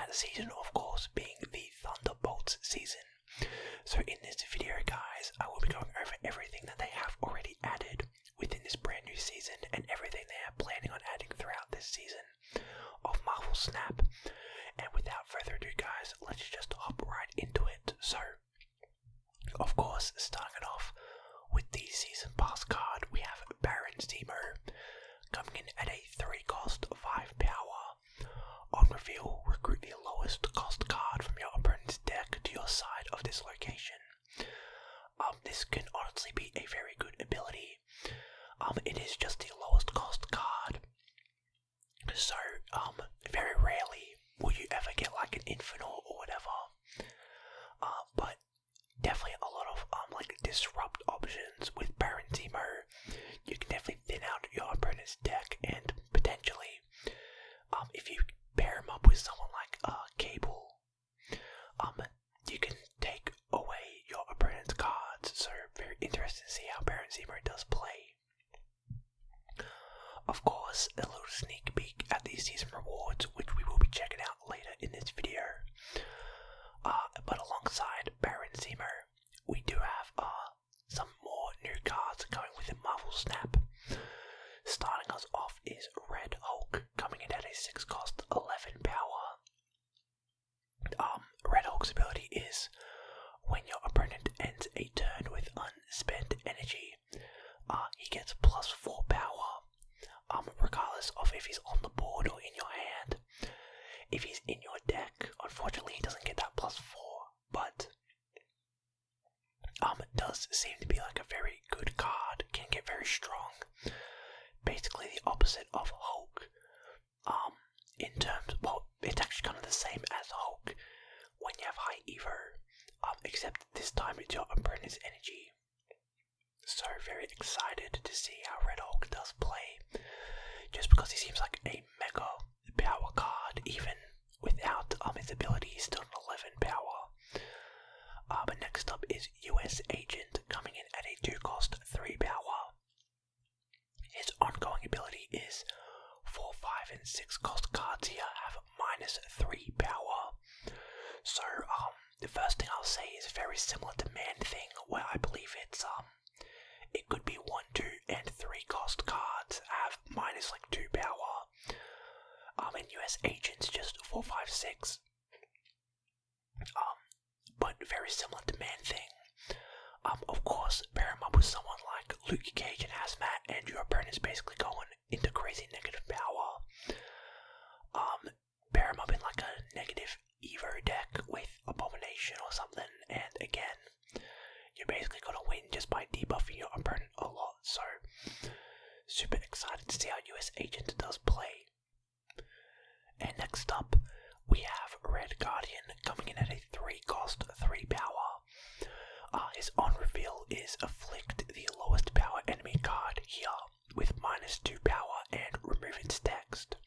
that season, of course, being the Thunderbolts season. So in this video, guys, I will be going over everything that they have already added within this brand new season and everything they are planning on adding throughout this season of Marvel Snap. And without further ado, guys, let's just hop right into it. So, of course, starting off with the Season Pass card, we have Baron Zemo coming in at a 3 cost, 5 power. On reveal, recruit the lowest cost card from your opponent's deck to your side of this location. This can honestly be a very good ability. It is just the lowest cost card. So, very rarely will you ever get like an infinite or whatever. But definitely a lot of like disrupt options with Baron Zemo. You can definitely thin out your opponent's deck, and potentially, if you pair him up with someone like Cable, you can take away your opponent's cards. So very interesting to see how Baron Zemo does play. Of course, a little sneak peek at these season rewards, which we will be checking out later in this video. But alongside Baron Zemo, we do have some more new cards going within Marvel Snap. Starting us off is Red Hulk, coming in at a 6 cost, 11 power. Red Hulk's ability is when your opponent ends a turn with unspent energy, he gets plus 4 power, regardless of if he's on the board or in your hand. If he's in your deck, unfortunately he doesn't get that plus 4, but it does seem to be like a very good card, can get very strong. Basically the opposite of Hulk. In terms, well, it's actually kind of the same as Hulk when you have high Evo, except this time it's your opponent's energy. So very excited to see how Red Hulk does play, just because he seems like a mega power card. Even without his ability, he's still an 11 power. But next up is US Agent, coming in at a 2 cost, 3 power. His ongoing ability is 4, 5, and 6 cost cards here have minus 3 power. So the first thing I'll say is very similar to Man Thing, where I believe it's it could be 1, 2, and 3 cost cards have minus like 2 power. And US Agent's just 4, 5, 6. But very similar to Man Thing. Of course, pair him up with someone like Luke Cage and Hazmat, and your opponent's basically going into crazy negative power. Pair him up in like a negative Evo deck with Abomination or something, and again, you're basically gonna win just by debuffing your opponent a lot. So, super excited to see how US Agent does play. And next up, we have Red Guardian coming in at a 3 cost, 3 power. His on reveal is Afflict the lowest power enemy card here with minus 2 power and remove its text.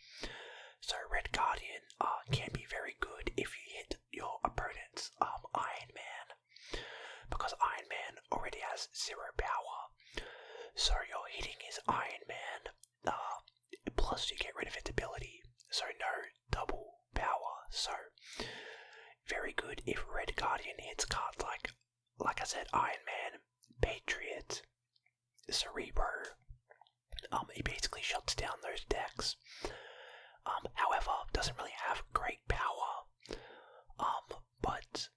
So Red Guardian can be very good if you hit your opponent's Iron Man, because Iron Man already has 0 power. So you're hitting his Iron Man, plus you get rid of its ability, so no double power. So very good if Red Guardian hits cards like I said, Iron Man, Patriot, Cerebro. He basically shuts down those decks. However, doesn't really have great power. But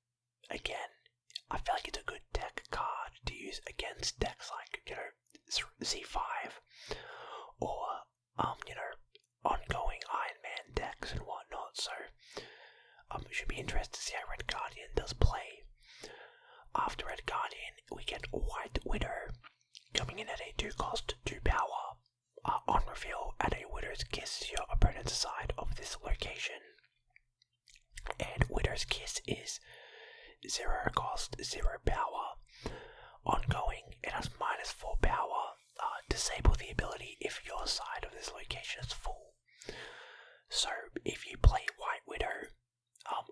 again, I feel like it's a good deck card to use against decks like, Z5 or ongoing Iron Man decks and whatnot. So it should be interesting to see how Red Guardian does play. After Red Guardian, we get White Widow coming in at a 2 cost, 2 power. On reveal, add a Widow's Kiss to your opponent's side of this location. And Widow's Kiss is 0 cost, 0 power. Ongoing, it has minus 4 power. Disable the ability if your side of this location is full. So if you play White Widow,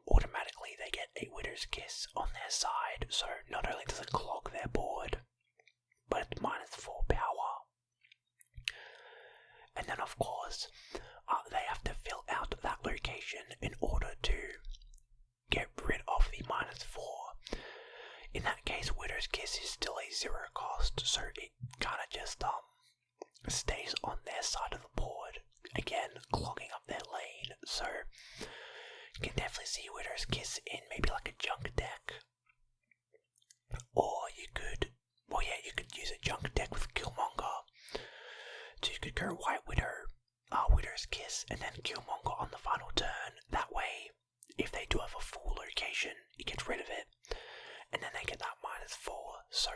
automatically they get a Widow's Kiss on their side, so not only does it clog their board, but it's minus 4 power. And then of course, they have to fill out that location in order to Widow's Kiss is still a 0 cost, so it kind of just stays on their side of the board, again clogging up their lane. So you can definitely see Widow's Kiss in maybe like a junk deck, or you could use a junk deck with Killmonger. So you could go White Widow, Widow's Kiss, and then Killmonger on the final turn. That way, if they do have a full location, you get rid of it, and then they get that -4. So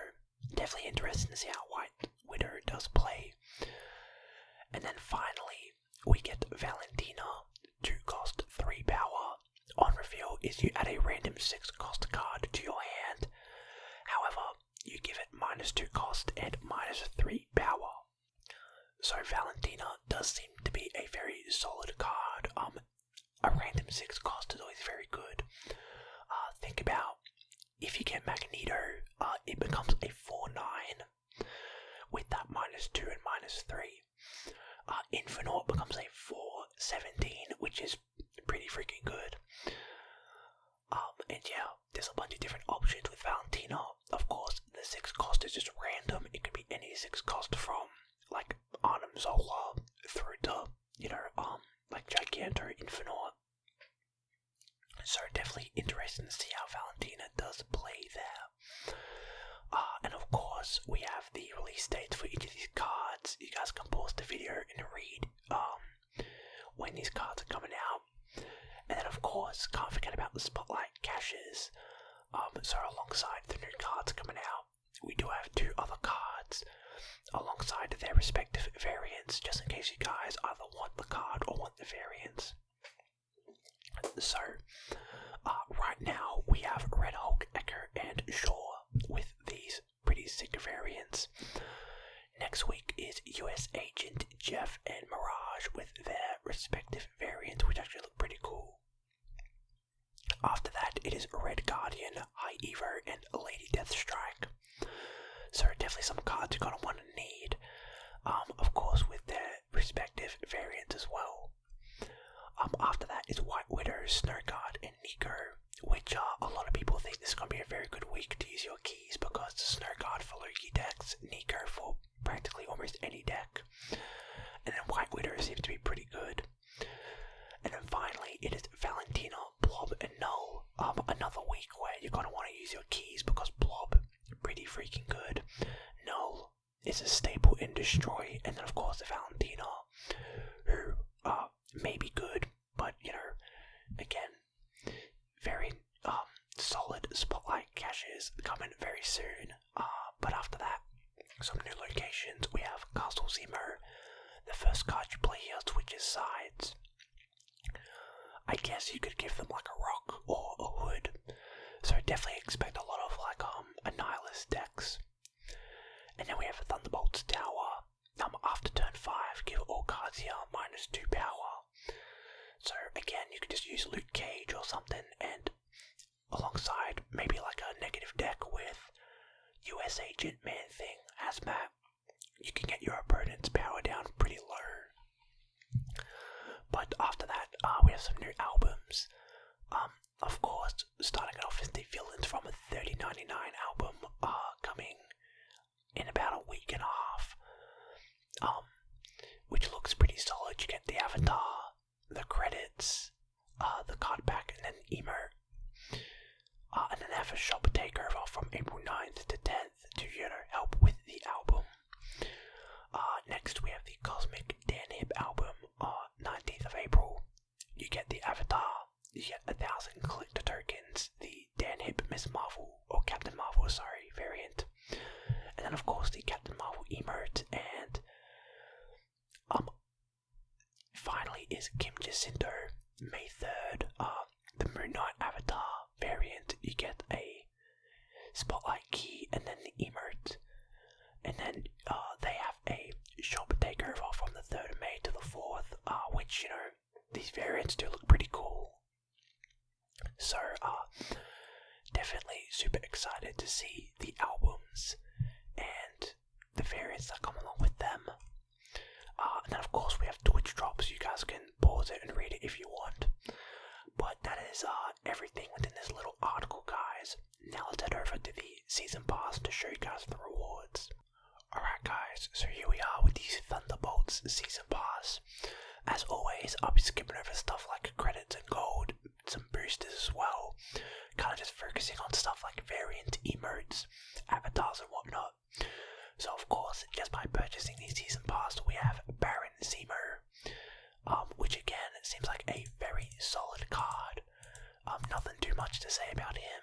definitely interesting to see how White Widow does play. And then finally, we get Valentina, 2 cost, 3 power. On reveal is you add a random 6 cost card to your hand. However, you give it -2 cost and -3 power. So Valentina does seem to be a very solid card. A random 6 cost is always very good. Think about if you get Magneto, it becomes a 4/9 with that -2 and -3. Infinite becomes a 4/17, which is pretty freaking good. And yeah, there's a bunch of different options with Valentina. Of course, the 6 cost is just random. It could be any 6 cost from like Arnim Zola through to, like Giganto Infinite. So definitely interesting to see how Valentina does play there. And of course, we have the release dates for each of these cards. You guys can pause the video and read when these cards are coming out. And then of course, can't forget about the Spotlight caches. So alongside the new cards coming out, we do have 2 other cards alongside their respective variants, just in case you guys either want the card or want the variants. So, right now we have Red Hulk, Echo, and Shaw with these pretty sick variants. Next week is US Agent, Jeff, and Mirage with their respective variants, which actually look pretty cool. After that, it is Red Guardian, High Evo, and Lady Deathstrike. So definitely some cards you're going to want to need, of course with their respective variants as well. After that is White Widow, Snowguard, and Nico, which a lot of people think this is going to be a very good week to use your keys because Snowguard for Loki decks, Nico for practically almost any deck, and then White Widow seems to be pretty good. And then finally, it is Valentina, Blob, and Null. Another week where you're going to want to use your keys because Blob, pretty freaking good. Null is a staple in Destroy, and then of course the Valentina, who may be good, but again, very solid Spotlight caches coming very soon. But after that, some new locations. We have Castle Zemo. The first card you play here switches sides. I guess you could give them like a rock or a hood. So definitely expect a lot of like Annihilus decks. And then we have a Thunderbolts Tower. After turn 5, give all cards here -2 power. So again, you could just use Luke Cage or something, and alongside maybe like a negative deck with US Agent, Man Thing, Hazmat, you can get your opponent's power down pretty low. But after that, we have some new albums. Of course, starting off is the Villains from a 3099 album, coming in about a week and a half, which looks pretty solid. You get the avatar, the credits, the card pack, and then emote. And then they have a shop takeover from April 9th to 10th to help with the album. Next we have the Cosmic Dan Hip album, 19th of April. You get the avatar, you get 1,000 collector tokens, the Dan Hip Miss Marvel, or Captain Marvel, sorry, variant. And then of course the Captain Marvel emote, and finally is Kim Jacinto, May 3rd, the Moon Knight avatar variant. You get a Spotlight key and then the emote. And then they have a shop takeover from the 3rd of May to the 4th, which, these variants do look pretty cool. So, definitely super excited to see the albums and the variants that come along with them. And then of course we have Twitch drops. You guys can pause it and read it if you want. But that is everything within this little article, guys. Now let's head over to the Season Pass guys, so here we are with these Thunderbolts Season Pass. As always, I'll be skipping over stuff like credits and gold, some boosters as well, kind of just focusing on stuff like variant emotes, avatars and whatnot. So of course, just by purchasing these Season Pass, we have Baron Zemo, which again seems like a very solid card. Nothing too much to say about him.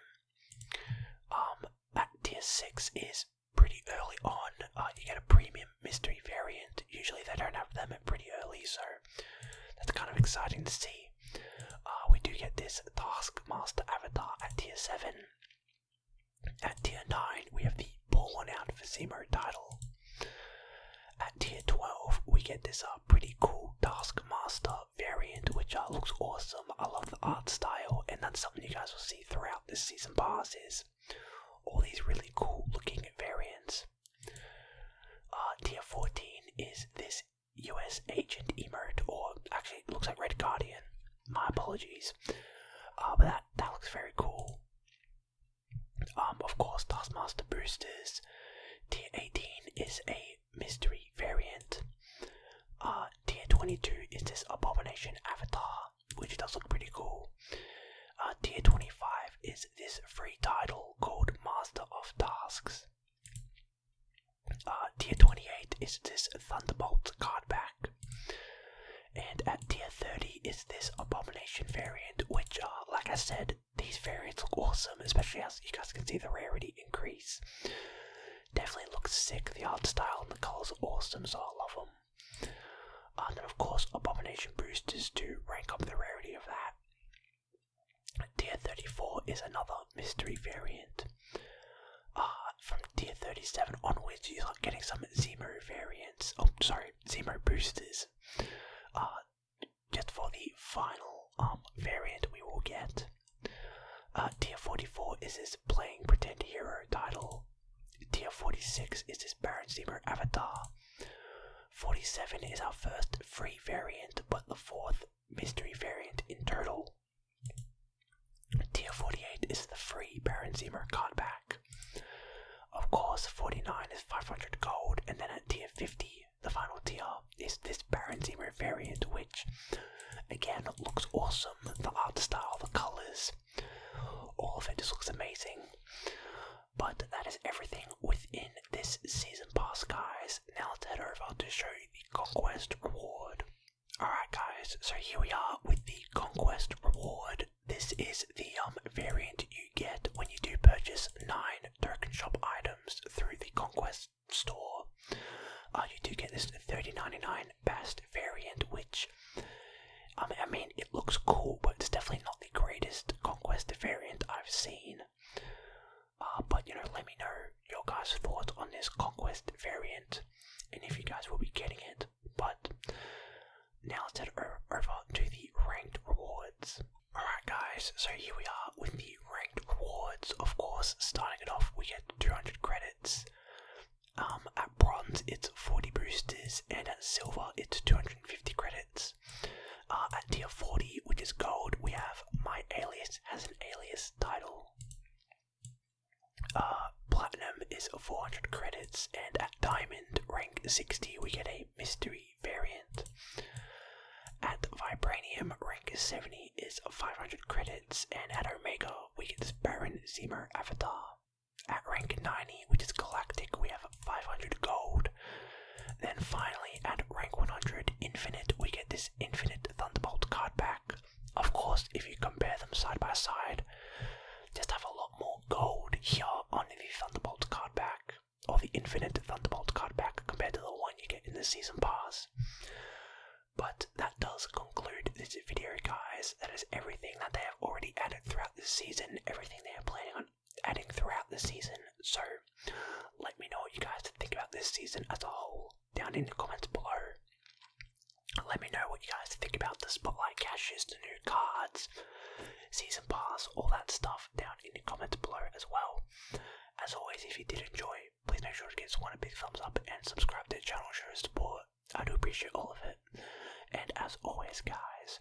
At tier 6 is pretty early on. You get a premium mystery variant. Usually they don't have them pretty early, so that's kind of exciting to see. We do get this Taskmaster avatar at tier 7. At tier 9 we have the Pull One Out for Zemo title. At tier 12 we get this pretty cool Taskmaster variant, which looks awesome. I love the art style, and that's something you guys will see throughout this season pass, is all these really cool looking variants. Tier 14 is this US Agent emote, or actually it looks like Red Guardian. My apologies. But that looks very cool. Of course, Taskmaster boosters. Tier 18 is a mystery variant. Tier 22 is this Abomination avatar, which does look pretty cool. Tier 25 is this free title called Master of Tasks. Tier 28 is this Thunderbolts card back. And at tier 30 is this Abomination variant, which, like I said, these variants look awesome, especially as you guys can see the rarity increase. Definitely looks sick. The art style and the colours are awesome, so I love them. And then of course Abomination boosters to rank up the rarity of that. Tier 34 is another mystery variant. From tier 37 onwards you start getting some Zemo variants. Zemo boosters. Just for the final variant we will get. Tier 44 is this Playing Pretend Hero title. Tier 46 is this Baron Zemo avatar. 47 is our first free variant, but the fourth mystery variant in total. Tier 48 is the free Baron Zemo card back. Of course, 49 is 500 gold, and then at tier 50, the final tier, is this Baron Zemo variant, which, again, looks awesome. The art style, the colours, all of it just looks amazing. But that is everything within this season pass, guys. Now let's head over to show you the Conquest reward. Alright guys, so here we are with the Conquest reward. This is the variant you get when you do purchase 9 token shop items through the Conquest store. You do get this $30.99 best variant, which, I mean, it looks cool, but it's definitely not the greatest Conquest variant I've seen. But you know, let me know your guys' thoughts on this Conquest variant, and if you guys will be getting it. But now let's head over to the ranked rewards. Alright guys, so here we are with the ranked rewards. Of course, starting it off, we get 200 credits. At bronze, it's 40 boosters, and at silver, it's 250 credits. At tier 40, which is gold, we have My Alias Has an Alias title. Platinum is 400 credits, and at diamond, rank 60, we get a mystery variant. At vibranium, rank 70 is 500 credits, and at omega, we get this Baron Zemo avatar. At rank 90, which is galactic, we have 500 gold. Then finally, at rank 100 infinite, we get this infinite Thunderbolt card back. Of course, if you compare them side by side, just have a lot more gold here on the Thunderbolt card back, or the infinite Thunderbolt card back, compared to the one you get in the season pass. But that does conclude this video, guys. That is everything that they have already added throughout this season, everything they are planning on adding throughout the season. So let me know what you guys think about this season as a whole down in the comments below. Let me know what you guys think about the spotlight caches, the new cards, season pass, all that stuff down in the comments below as well. As always, if you did enjoy, please make sure to give this one a big thumbs up and subscribe to the channel, show support. I do appreciate all of it. And as always, guys,